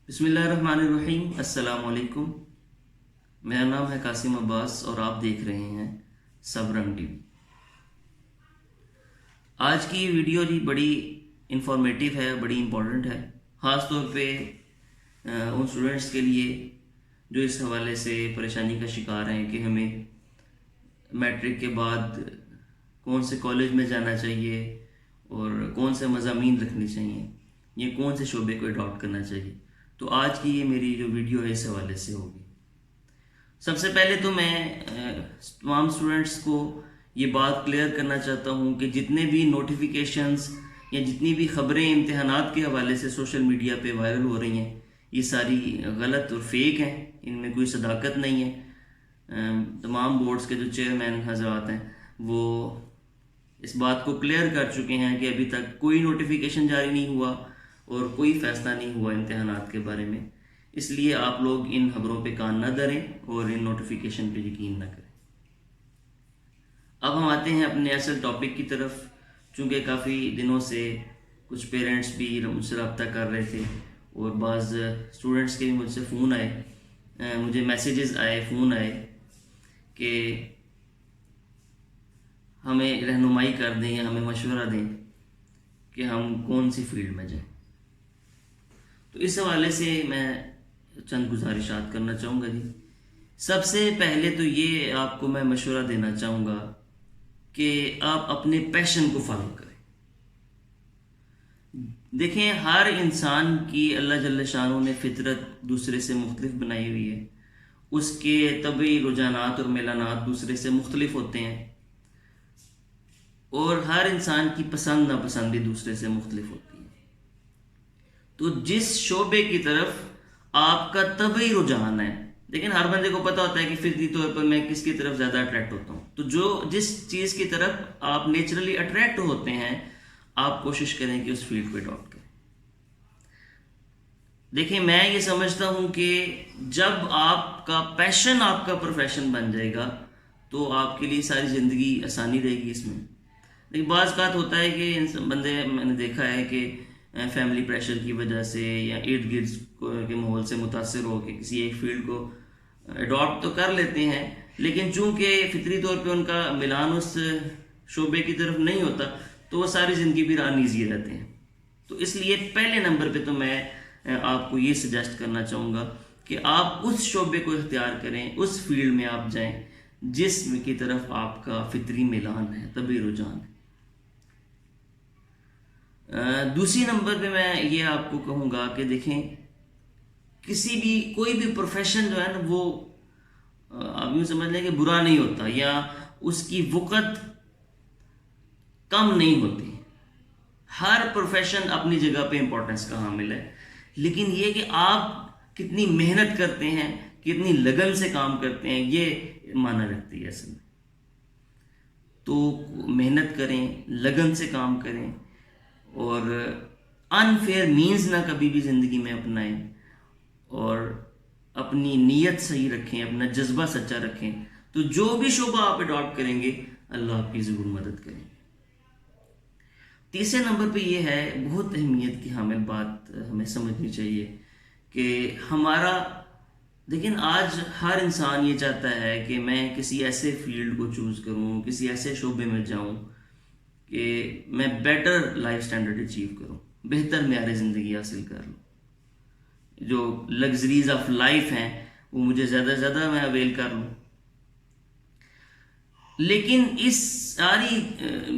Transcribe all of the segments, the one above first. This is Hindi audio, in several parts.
बिस्मिल्लाहिर्रहमानिर्रहीम। अस्सलाम वालेकुम। मेरा नाम है कासिम अब्बास और आप देख रहे हैं सब रंग टीवी। आज की वीडियो जी बड़ी इंफॉर्मेटिव है, बड़ी इम्पोर्टेंट है, ख़ास तौर पे उन स्टूडेंट्स के लिए जो इस हवाले से परेशानी का शिकार हैं कि हमें मैट्रिक के बाद कौन से कॉलेज में जाना चाहिए और कौन से मज़ामीन रखने चाहिए, ये कौन से शोबे को अडॉप्ट करना चाहिए। तो आज की ये मेरी जो वीडियो है इस हवाले से होगी। सबसे पहले तो मैं तमाम स्टूडेंट्स को ये बात क्लियर करना चाहता हूँ कि जितने भी नोटिफिकेशंस या जितनी भी खबरें इम्तिहानात के हवाले से सोशल मीडिया पे वायरल हो रही हैं, ये सारी गलत और फेक हैं, इनमें कोई सदाकत नहीं है। तमाम बोर्ड्स के जो चेयरमैन हजरात हैं वो इस बात को क्लियर कर चुके हैं कि अभी तक कोई नोटिफिकेशन जारी नहीं हुआ और कोई फ़ैसला नहीं हुआ इम्तिहानात के बारे में। इसलिए आप लोग इन खबरों पे कान न धरें और इन नोटिफिकेशन पे यकीन न करें। अब हम आते हैं अपने असल टॉपिक की तरफ। चूँकि काफ़ी दिनों से कुछ पेरेंट्स भी मुझसे रब्ता कर रहे थे और बाज़ स्टूडेंट्स के भी मुझसे फ़ोन आए, मुझे मैसेजेस आए, फ़ोन आए कि हमें रहनुमाई कर दें या हमें मशवरा दें कि हम कौन सी फील्ड में जाएं। तो इस हवाले से मैं चंद गुजारिशात करना चाहूँगा जी। सबसे पहले तो ये आपको मैं मशवरा देना चाहूँगा कि आप अपने पैशन को फॉलो करें। देखें, हर इंसान की अल्लाह जल्ल शानो ने फितरत दूसरे से मुख्तलिफ बनाई हुई है। उसके तबी रुझानात और मेलानात दूसरे से मुख्तलिफ होते हैं और हर इंसान की पसंद नापसंद भी दूसरे से मुख्तलिफ होती है। तो जिस शोबे की तरफ आपका तबई रुझान है, लेकिन हर बंदे को पता होता है कि फितरी तौर पर मैं किसकी तरफ ज़्यादा अट्रैक्ट होता हूँ, तो जो जिस चीज़ की तरफ आप नेचुरली अट्रैक्ट होते हैं आप कोशिश करें कि उस फील्ड को अडॉप्ट करें। देखिए, मैं ये समझता हूँ कि जब आपका पैशन आपका प्रोफेशन बन जाएगा तो आपके लिए सारी ज़िंदगी आसानी रहेगी इसमें। लेकिन बाज़ बात होता है कि बंदे, मैंने देखा है कि फैमिली प्रेशर की वजह से या इर्द गिर्द के माहौल से मुतासर हो के किसी एक फील्ड को अडॉप्ट तो कर लेते हैं, लेकिन चूंकि फितरी तौर पे उनका मिलान उस शोबे की तरफ नहीं होता तो वो सारी ज़िंदगी फिर अनईजी रहते हैं। तो इसलिए पहले नंबर पे तो मैं आपको ये सजेस्ट करना चाहूँगा कि आप उस शोबे को इख्तियार करें, उस फील्ड में आप जाएँ जिसम की तरफ आपका फितरी मिलान है, तभी रुझान है। दूसरी नंबर पे मैं ये आपको कहूँगा कि देखें, किसी भी कोई भी प्रोफेशन जो है ना वो आप यूँ समझ लें कि बुरा नहीं होता या उसकी वक़्त कम नहीं होती। हर प्रोफेशन अपनी जगह पे इम्पोर्टेंस का हामिल है, लेकिन ये कि आप कितनी मेहनत करते हैं, कितनी लगन से काम करते हैं, ये माना रखती है असल में। तो मेहनत करें, लगन से काम करें और अनफेयर मीन्स ना कभी भी ज़िंदगी में अपनाएं और अपनी नीयत सही रखें, अपना जज्बा सच्चा रखें। तो जो भी शोबा आप अडॉप्ट करेंगे अल्लाह आपकी ज़रूर मदद करेंगे। तीसरे नंबर पे ये है, बहुत अहमियत की हामिल बात हमें समझनी चाहिए कि हमारा, लेकिन आज हर इंसान ये चाहता है कि मैं किसी ऐसे फील्ड को चूज़ करूँ, किसी ऐसे शोबे में जाऊँ कि मैं बेटर लाइफ स्टैंडर्ड अचीव करूँ, बेहतर म्यार ज़िंदगी हासिल कर लूँ, जो लग्जरीज ऑफ लाइफ हैं वो मुझे ज़्यादा से ज़्यादा मैं अवेल कर लूँ। लेकिन इस सारी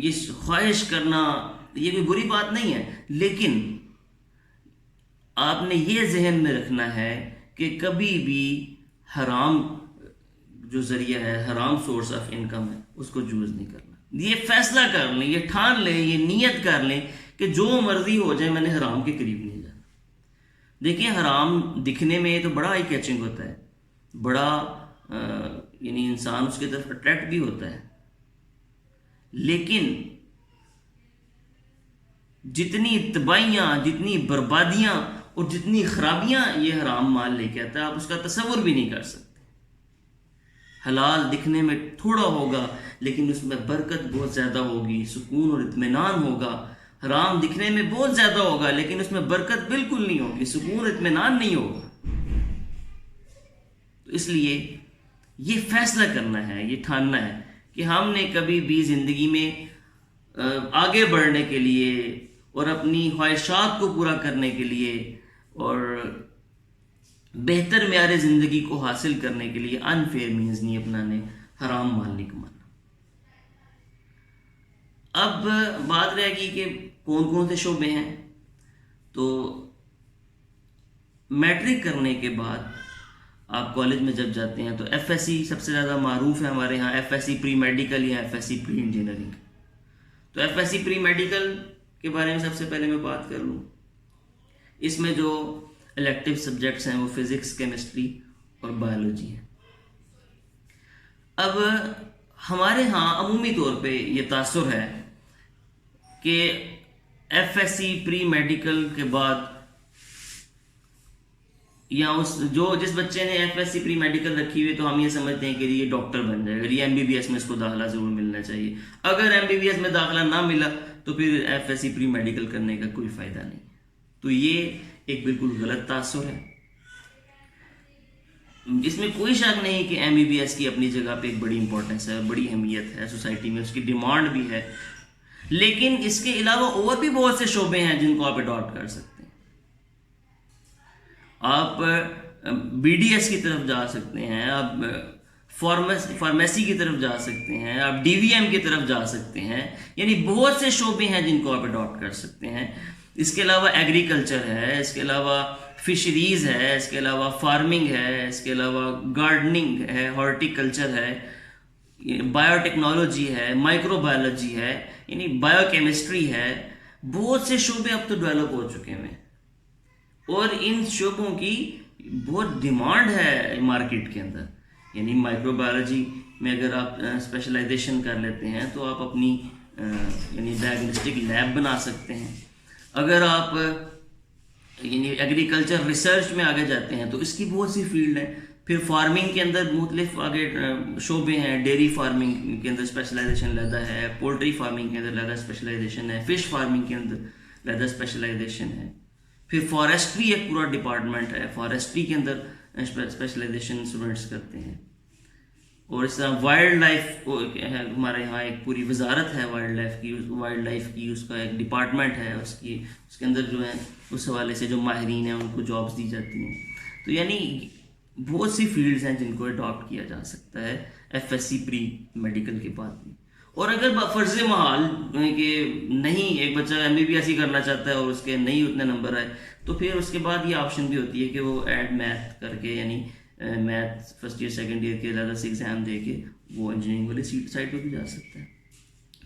ये ख्वाहिश करना ये कोई बुरी बात नहीं है, लेकिन आपने ये जहन में रखना है कि कभी भी हराम जो ज़रिया है, हराम सोर्स ऑफ इनकम है, उसको चूज़ नहीं करना। ये फैसला कर लें, ये ठान लें, ये नियत कर लें कि जो मर्जी हो जाए मैंने हराम के करीब नहीं जाना। देखिए, हराम दिखने में तो बड़ा आई कैचिंग होता है, बड़ा यानी इंसान उसकी तरफ अट्रैक्ट भी होता है, लेकिन जितनी तबाहियाँ, जितनी बर्बादियाँ और जितनी खराबियाँ ये हराम माल लेके आता है आप उसका तसव्वुर भी नहीं कर सकते। हलाल दिखने में थोड़ा होगा लेकिन उसमें बरकत बहुत ज़्यादा होगी, सुकून और इत्मीनान होगा, हराम दिखने में बहुत ज़्यादा होगा लेकिन उसमें बरकत बिल्कुल नहीं होगी, सुकून इत्मीनान नहीं होगा। तो इसलिए ये फैसला करना है, ये ठानना है कि हमने कभी भी ज़िंदगी में आगे बढ़ने के लिए और अपनी ख्वाहिशात को पूरा करने के लिए और बेहतर मेयार ज़िंदगी को हासिल करने के लिए अनफेयर मीन्स नहीं अपनाने, हराम माल नहीं कमाना। अब बात रहेगी कि कौन कौन से शोबे हैं। तो मैट्रिक करने के बाद आप कॉलेज में जब जाते हैं तो एफएससी सबसे ज़्यादा मारूफ है हमारे यहाँ, एफएससी प्री मेडिकल या एफएससी प्री इंजीनियरिंग। तो एफएससी प्री मेडिकल के बारे में सबसे पहले मैं बात कर लूँ। इसमें जो इलेक्टिव सब्जेक्ट्स हैं वो फिज़िक्स, केमिस्ट्री और बायोलॉजी है। अब हमारे यहाँ अमूमी तौर पे ये तासुर है कि एफएससी प्री मेडिकल के बाद या जिस बच्चे ने एफएससी प्री मेडिकल रखी हुई तो हम ये समझते हैं कि ये डॉक्टर बन जाएगा, ये एमबीबीएस में इसको दाखिला ज़रूर मिलना चाहिए। अगर एमबीबीएस में दाखिला ना मिला तो फिर एफएससी प्री मेडिकल करने का कोई फ़ायदा नहीं। तो ये एक बिल्कुल गलत तासुर है। इसमें कोई शक नहीं कि एमबीबीएस की अपनी जगह पे एक बड़ी इंपॉर्टेंस है, बड़ी अहमियत है सोसाइटी में, उसकी डिमांड भी है। लेकिन इसके अलावा और भी बहुत से शोबे हैं जिनको आप अडॉप्ट कर सकते हैं। आप बीडीएस की तरफ जा सकते हैं, आप फार्मेसी की तरफ जा सकते हैं, आप डीवीएम की तरफ जा सकते हैं। यानी बहुत से शोबे हैं जिनको आप अडॉप्ट कर सकते हैं। इसके अलावा एग्रीकल्चर है, इसके अलावा फिशरीज़ है, इसके अलावा फार्मिंग है, इसके अलावा गार्डनिंग है, हॉर्टिकल्चर है, बायोटेक्नोलॉजी है, माइक्रोबायोलॉजी है, यानी बायोकेमिस्ट्री है। बहुत से शोबे अब तो डेवलप हो चुके हैं और इन शोबों की बहुत डिमांड है मार्केट के अंदर। यानी माइक्रोबायोलॉजी में अगर आप स्पेशलाइजेशन कर लेते हैं तो आप अपनी यानी डायग्नोस्टिक लैब बना सकते हैं। अगर आप यानी एग्रीकल्चर रिसर्च में आगे जाते हैं तो इसकी बहुत सी फील्ड है। फिर फार्मिंग के अंदर मुख्तलिफ आगे शोबे हैं। डेयरी फार्मिंग के अंदर स्पेशलाइजेशन लैदा है, पोल्ट्री फार्मिंग के अंदर लैदा स्पेशलाइजेशन है, फिश फार्मिंग के अंदर लैदा स्पेशलाइजेशन है। फिर फॉरेस्ट्री एक पूरा डिपार्टमेंट है, फॉरेस्ट्री के अंदर स्पेशलाइजेशन स्टूडेंट्स करते हैं। और इस तरह वाइल्ड लाइफ हमारे यहाँ एक पूरी वजारत है वाइल्ड लाइफ की उसका एक डिपार्टमेंट है, उसके अंदर जो है उस हवाले से जो माहिरीन हैं उनको जॉब्स दी जाती हैं। तो यानी बहुत सी फील्ड्स हैं जिनको अडॉप्ट किया जा सकता है एफएससी प्री मेडिकल के बाद भी। और अगर फर्ज महाल कि नहीं एक बच्चा एमबीबीएस ही करना चाहता है और उसके नहीं उतने नंबर आए तो फिर उसके बाद ये ऑप्शन भी होती है कि वो एड मैथ करके यानी math first year second year के ज़्यादा से एग्ज़ाम दे के वो इंजीनियरिंग वाली साइड पर भी जा सकता है।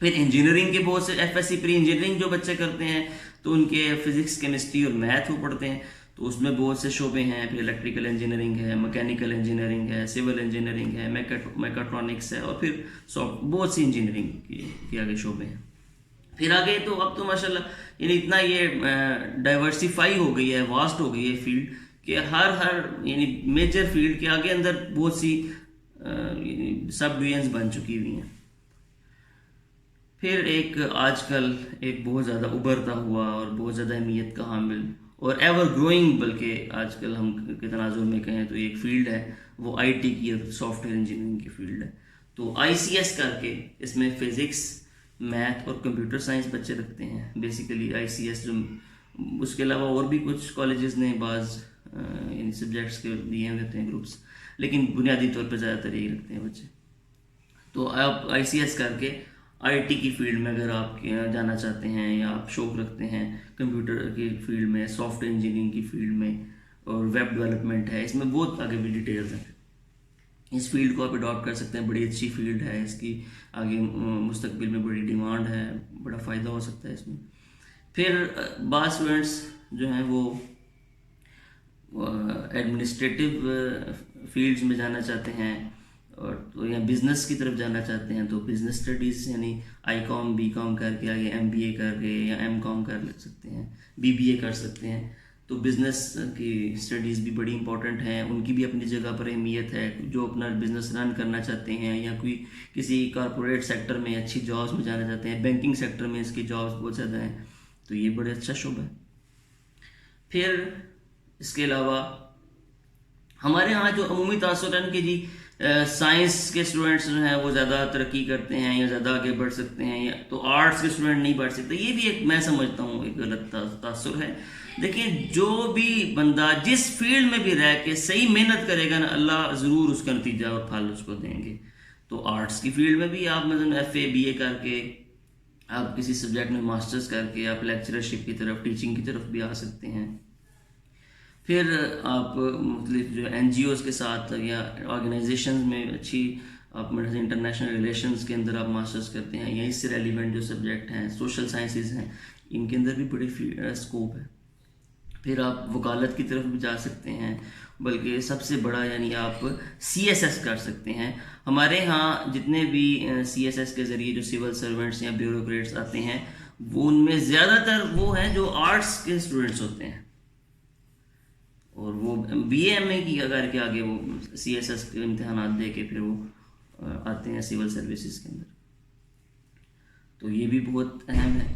फिर इंजीनियरिंग के बहुत से एफएससी प्री इंजीनियरिंग जो बच्चे करते हैं तो उनके फिज़िक्स, केमिस्ट्री और मैथ वो पढ़ते हैं तो उसमें बहुत से शोबे हैं। फिर इलेक्ट्रिकल इंजीनियरिंग है, मैकेनिकल इंजीनियरिंग है, सिविल इंजीनियरिंग है, मैकाट्रॉनिक्स है और फिर बहुत सी इंजीनियरिंग के आगे शोबे हैं। फिर आगे तो अब तो माशाल्लाह यानी इतना ये डाइवर्सिफाई हो गई है, वास्ट हो गई है फील्ड कि हर यानी मेजर फील्ड के आगे अंदर बहुत सी सब डिवीजन्स बन चुकी हुई हैं। फिर एक आजकल एक बहुत ज़्यादा उभरता हुआ और बहुत ज़्यादा अहमियत का हामिल और एवर ग्रोइंग बल्कि आजकल हम के तनाजुर में कहें तो एक फ़ील्ड है वो आईटी की सॉफ्टवेयर इंजीनियरिंग की फ़ील्ड है। तो आईसीएस करके इसमें फ़िज़िक्स, मैथ और कंप्यूटर साइंस बच्चे रखते हैं बेसिकली आईसीएस। जो उसके अलावा और भी कुछ कॉलेजेस ने बाज़ यानी सब्जेक्ट्स के दिए होते हैं ग्रुप्स, लेकिन बुनियादी तौर पर ज़्यादातर यही रखते हैं बच्चे। तो आप आईसीएस करके आईटी की फील्ड में अगर आप जाना चाहते हैं या आप शौक रखते हैं कंप्यूटर की फील्ड में, सॉफ्टवेयर इंजीनियरिंग की फील्ड में और वेब डेवलपमेंट है, इसमें बहुत आगे भी डिटेल्स हैं। इस फील्ड को आप अडॉप्ट कर सकते हैं, बड़ी अच्छी फील्ड है, इसकी आगे मुस्तकबिल में बड़ी डिमांड है, बड़ा फ़ायदा हो सकता है इसमें। फिर बाज़ स्टूडेंट्स जो हैं वो एडमिनिस्ट्रेटिव फील्ड्स में जाना चाहते हैं और तो या बिज़नेस की तरफ जाना चाहते हैं तो बिज़नेस स्टडीज़ यानी आईकॉम बीकॉम करके आगे एमबीए करके या एमकॉम कर सकते हैं, बीबीए कर सकते हैं। तो बिज़नेस की स्टडीज़ भी बड़ी इंपॉर्टेंट हैं, उनकी भी अपनी जगह पर अहमियत है। जो अपना बिज़नेस रन करना चाहते हैं या कोई किसी कॉरपोरेट सेक्टर में अच्छी जॉब्स में जाना चाहते हैं, बैंकिंग सेक्टर में इसकी जॉब्स बहुत ज़्यादा हैं, तो ये बड़ा अच्छा शुभ है। फिर इसके अलावा हमारे यहाँ जो अमूमी तासुर है कि जी साइंस के स्टूडेंट्स जो हैं वो ज़्यादा तरक्की करते हैं या ज़्यादा आगे बढ़ सकते हैं, या तो आर्ट्स के स्टूडेंट नहीं बढ़ सकते, ये भी एक मैं समझता हूँ एक गलत तासुर है। देखिए, जो भी बंदा जिस फील्ड में भी रह के सही मेहनत करेगा ना, अल्लाह ज़रूर उसका नतीजा और फल उसको देंगे। तो आर्ट्स की फील्ड में भी आप मतलब FA BA करके, आप किसी सब्जेक्ट में मास्टर्स करके आप लेक्चरशिप की तरफ, टीचिंग की तरफ भी आ सकते हैं। फिर आप मतलब जो NGOs के साथ या ऑर्गेनाइजेशंस में अच्छी आप मतलब इंटरनेशनल रिलेशंस के अंदर आप मास्टर्स करते हैं, या इससे रेलिवेंट जो सब्जेक्ट हैं, सोशल साइंसेज हैं, इनके अंदर भी बड़ी स्कोप है। फिर आप वकालत की तरफ भी जा सकते हैं, बल्कि सबसे बड़ा यानी आप CSS कर सकते हैं। हमारे यहाँ जितने भी CSS के ज़रिए जो सिविल सर्वेंट्स या ब्यूरोक्रेट्स आते हैं, वो उनमें ज़्यादातर वो हैं जो आर्ट्स के स्टूडेंट्स होते हैं, और वो BA MA की अगर के आगे वो CSS के इम्तहानात दे के फिर वो आते हैं सिविल सर्विसेज के अंदर। तो ये भी बहुत अहम है।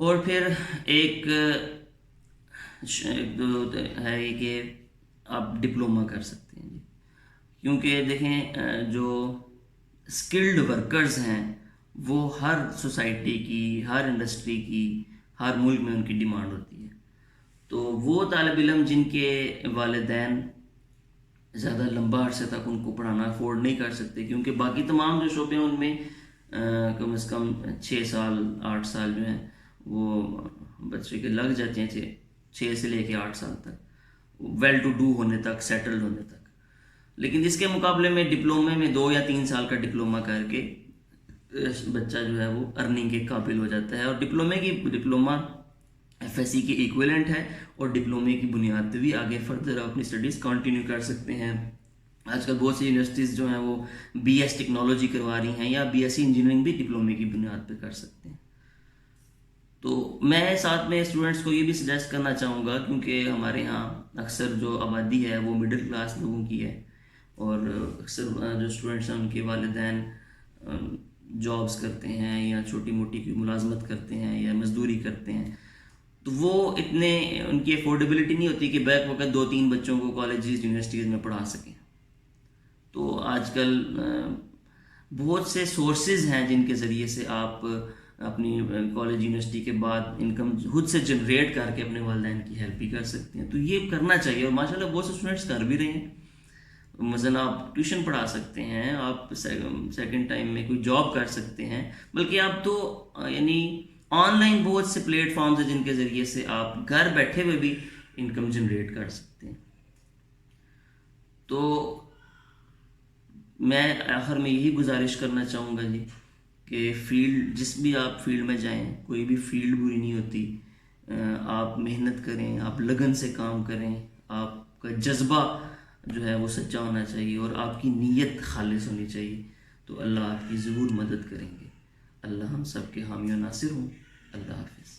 और फिर एक है कि आप डिप्लोमा कर सकते हैं जी, क्योंकि देखें जो स्किल्ड वर्कर्स हैं वो हर सोसाइटी की, हर इंडस्ट्री की, हर मुल्क में उनकी डिमांड होती है। तो वो तालिब इल्म जिनके वालिदैन ज़्यादा लंबा अरसे तक उनको पढ़ाना अफोर्ड नहीं कर सकते, क्योंकि बाकी तमाम जो शोबे हैं उनमें कम से कम 6 साल 8 साल जो हैं वो बच्चे के लग जाते हैं, 6 से लेके 8 साल तक वेल टू डू होने तक, सेटल्ड होने तक। लेकिन इसके मुकाबले में डिप्लोमे में 2 या 3 साल का डिप्लोमा करके बच्चा जो है वो अर्निंग के काबिल हो जाता है। और डिप्लोमा FSC के इक्विवेलेंट है, और डिप्लोमे की बुनियाद पे भी आगे फर्दर अपनी स्टडीज़ कंटिन्यू कर सकते हैं। आजकल बहुत सी यूनिवर्सिटीज़ जो हैं वो BS टेक्नोलॉजी करवा रही हैं, या BSc इंजीनियरिंग भी डिप्लोमे की बुनियाद पे कर सकते हैं। तो मैं साथ में स्टूडेंट्स को ये भी सजेस्ट करना चाहूँगा, क्योंकि हमारे यहाँ अक्सर जो आबादी है वो मिडिल क्लास लोगों की है, और अक्सर जो स्टूडेंट्स हैं उनके वालिदैन जॉब्स करते हैं या छोटी मोटी की मुलाजमत करते हैं या मजदूरी करते हैं। तो वो इतने उनकी अफोर्डेबिलिटी नहीं होती कि बैक वक्त 2-3 बच्चों को कॉलेजेस यूनिवर्सिटीज़ में पढ़ा सकें। तो आजकल बहुत से सोर्सेज हैं जिनके ज़रिए से आप अपनी कॉलेज यूनिवर्सिटी के बाद इनकम खुद से जनरेट करके अपने वालिदैन की हेल्प भी कर सकते हैं। तो ये करना चाहिए, और माशाल्लाह बहुत से स्टूडेंट्स कर भी रहे हैं। मसलन आप ट्यूशन पढ़ा सकते हैं, आप सेकंड टाइम में कोई जॉब कर सकते हैं, बल्कि आप तो यानी ऑनलाइन बहुत से प्लेटफॉर्म्स हैं जिनके ज़रिए से आप घर बैठे हुए भी इनकम जनरेट कर सकते हैं। तो मैं आखिर में यही गुजारिश करना चाहूँगा जी कि जिस भी आप फील्ड में जाएं, कोई भी फील्ड बुरी नहीं होती। आप मेहनत करें, आप लगन से काम करें, आपका जज्बा जो है वो सच्चा होना चाहिए, और आपकी नीयत खालिस होनी चाहिए। तो अल्लाह आपकी ज़रूर मदद करेंगे। अल्लाह हम सब के हामी और नासिर हों। अल्लाह हाफिज़।